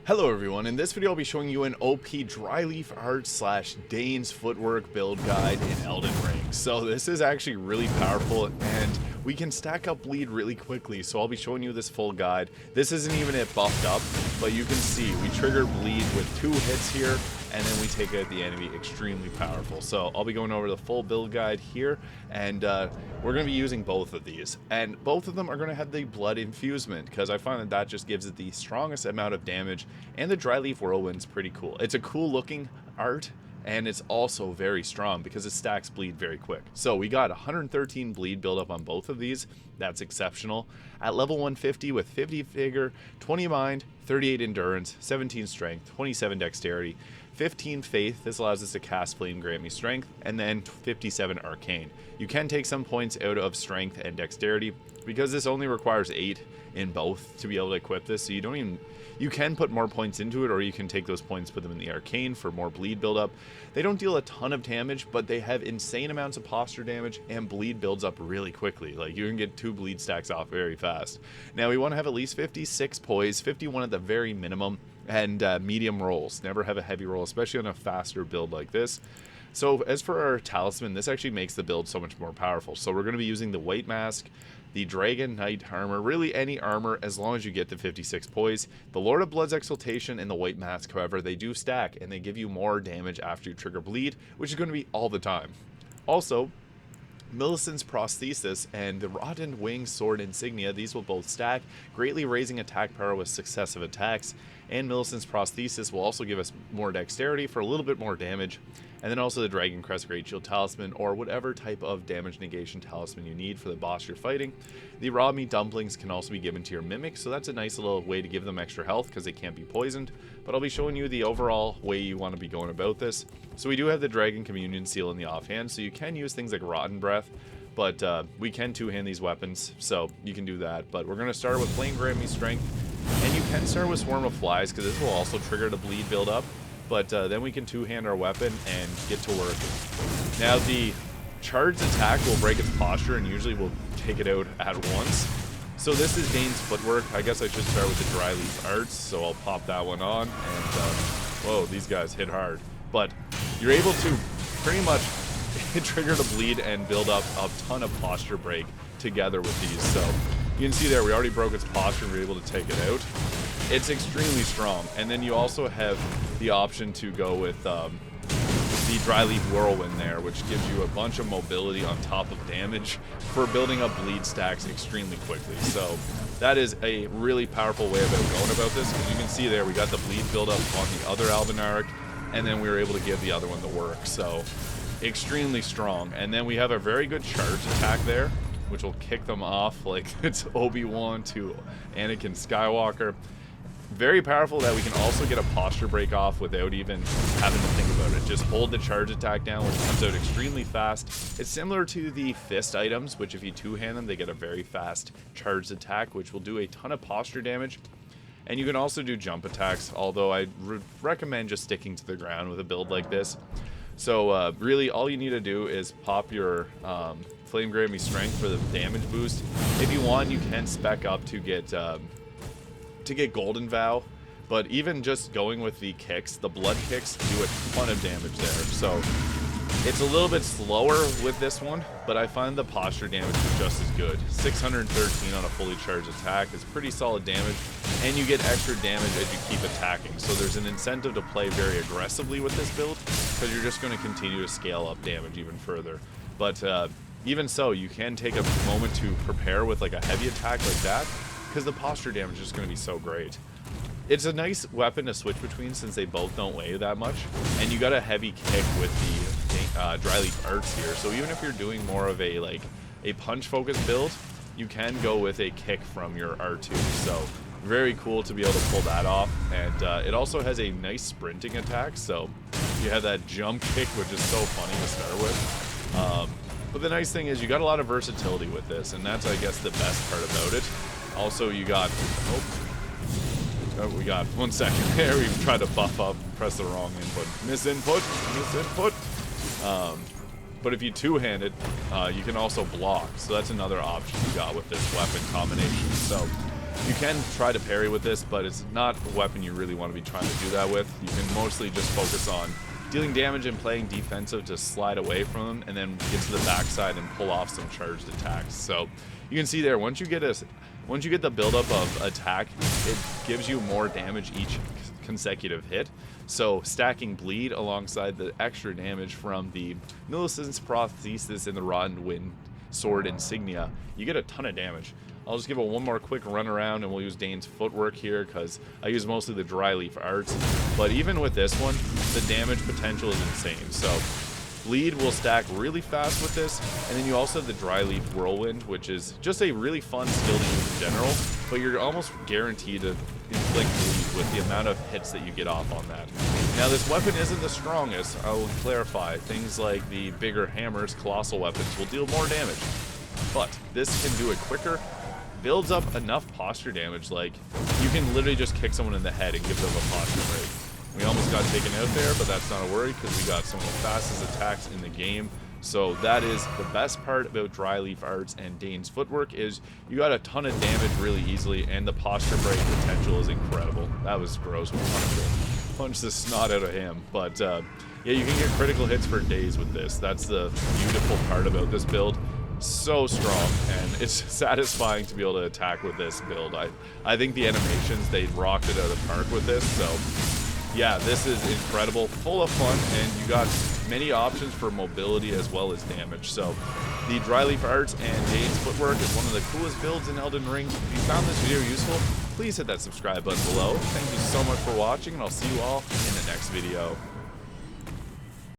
Hello everyone, in this video I'll be showing you an OP Dryleaf Arts / Dane's Footwork build guide in Elden Ring. So this is actually really powerful and we can stack up bleed really quickly, so I'll be showing you this full guide. This isn't even it buffed up, but you can see we trigger bleed with 2 hits here and then we take out the enemy. Extremely powerful. So I'll be going over the full build guide here, and we're going to be using both of these, and both of them are going to have the blood infusement because I find that just gives it the strongest amount of damage, and the Dryleaf Whirlwind's pretty cool. It's a cool looking art, and it's also very strong because it stacks bleed very quick. So we got 113 bleed buildup on both of these. That's exceptional. At level 150 with 50 vigor, 20 mind, 38 endurance, 17 strength, 27 dexterity, 15 faith. This allows us to cast flame, grant me strength, and then 57 arcane. You can take some points out of strength and dexterity because this only requires 8 in both to be able to equip this, so you can put more points into it, or you can take those points, put them in the arcane for more bleed buildup. They don't deal a ton of damage, but they have insane amounts of posture damage, and bleed builds up really quickly. Like, you can get 2 bleed stacks off very fast. Now we want to have at least 56 poise, 51 at the very minimum, and medium rolls. Never have a heavy roll, especially on a faster build like this. So as for our talisman, this actually makes the build so much more powerful. So we're going to be using the white mask, the dragon knight armor, really any armor as long as you get the 56 poise. The Lord of Blood's exaltation and the white mask, however, they do stack and they give you more damage after you trigger bleed, which is going to be all the time. Also, Millicent's prosthesis and the rotten wing sword insignia, these will both stack, greatly raising attack power with successive attacks. And Millicent's prosthesis will also give us more dexterity for a little bit more damage. And then also the Dragon Crest Great Shield Talisman, or whatever type of damage negation talisman you need for the boss you're fighting. The raw meat dumplings can also be given to your mimic, so that's a nice little way to give them extra health because they can't be poisoned. But I'll be showing you the overall way you want to be going about this. So we do have the Dragon Communion Seal in the offhand, so you can use things like Rotten Breath, but we can two-hand these weapons, so you can do that. But we're going to start with Flame Grant Me Strength, and you can start with Swarm of Flies because this will also trigger the bleed build up. But then we can two-hand our weapon and get to work. Now the charged attack will break its posture and usually we'll take it out at once. So this is Dane's Footwork. I guess I should start with the Dryleaf Arts, so I'll pop that one on. And whoa, these guys hit hard. But you're able to pretty much trigger the bleed and build up a ton of posture break together with these. So you can see there we already broke its posture and we were able to take it out. It's extremely strong. And then you also have the option to go with the Dryleaf Whirlwind there, which gives you a bunch of mobility on top of damage for building up bleed stacks extremely quickly. So that is a really powerful way of going about this, because you can see there we got the bleed build up on the other Albinaric, and then we were able to give the other one the work. So extremely strong. And then we have a very good charge attack there, which will kick them off like it's Obi-Wan to Anakin Skywalker. Very powerful that we can also get a posture break off without even having to think about it. Just hold the charge attack down, which comes out extremely fast. It's similar to the fist items, which if you two-hand them, they get a very fast charged attack, which will do a ton of posture damage. And you can also do jump attacks, although I recommend just sticking to the ground with a build like this. So really all you need to do is pop your Flame Grant Me Strength for the damage boost. If you want, you can spec up to get Golden Vow, but even just going with the kicks, the blood kicks do a ton of damage there. So it's a little bit slower with this one, but I find the posture damage is just as good. 613 on a fully charged attack is pretty solid damage, and you get extra damage as you keep attacking. So there's an incentive to play very aggressively with this build, because you're just going to continue to scale up damage even further. But even so, you can take a moment to prepare with like a heavy attack like that, because the posture damage is just going to be so great. It's a nice weapon to switch between since they both don't weigh that much, and you got a heavy kick with the Dryleaf Arts here. So even if you're doing more of a punch focused build, you can go with a kick from your R2. So very cool to be able to pull that off, and it also has a nice sprinting attack. So you have that jump kick, which is so funny to start with. But the nice thing is you got a lot of versatility with this, and that's I guess the best part about it. Also, you got, we got 1 second there. We tried to buff up, press the wrong input. Misinput. But if you two-hand it, you can also block. So that's another option you got with this weapon combination. So You can try to parry with this, but it's not a weapon you really want to be trying to do that with. You can mostly just focus on dealing damage and playing defensive to slide away from them, and then get to the backside and pull off some charged attacks. So you can see there, once you get the buildup of attack, it gives you more damage each consecutive hit. So stacking bleed alongside the extra damage from the Millicent's Prosthesis and the Rotten Wind Sword Insignia, you get a ton of damage. I'll just give it one more quick run around, and we'll use Dane's Footwork here because I use mostly the Dryleaf Arts. But even with this one, the damage potential is insane. So bleed will stack really fast with this, and then you also have the Dryleaf Whirlwind, which is just a really fun skill to use in general, but you're almost guaranteed to inflict bleed with the amount of hits that you get off on that. Now, this weapon isn't the strongest. I will clarify. Things like the bigger hammers, colossal weapons, will deal more damage, but this can do it quicker. Builds up enough posture damage, like you can literally just kick someone in the head and give them a posture break. We almost got taken out there, but that's not a worry because we got some of the fastest attacks in the game. So that is the best part about Dryleaf Arts and Dane's Footwork, is you got a ton of damage really easily, and the posture break potential is incredible. That was gross. We wanted to punch the snot out of him, but yeah, you can get critical hits for days with this. That's the beautiful part about this build. So strong, and it's satisfying to be able to attack with this build. I think the animations, they rocked it out of the park with this. So yeah, this is incredible, full of fun, and you got many options for mobility as well as damage. So the Dryleaf Arts and Dane's Footwork is one of the coolest builds in Elden Ring. If you found this video useful, please hit that subscribe button below. Thank you so much for watching, and I'll see you all in the next video.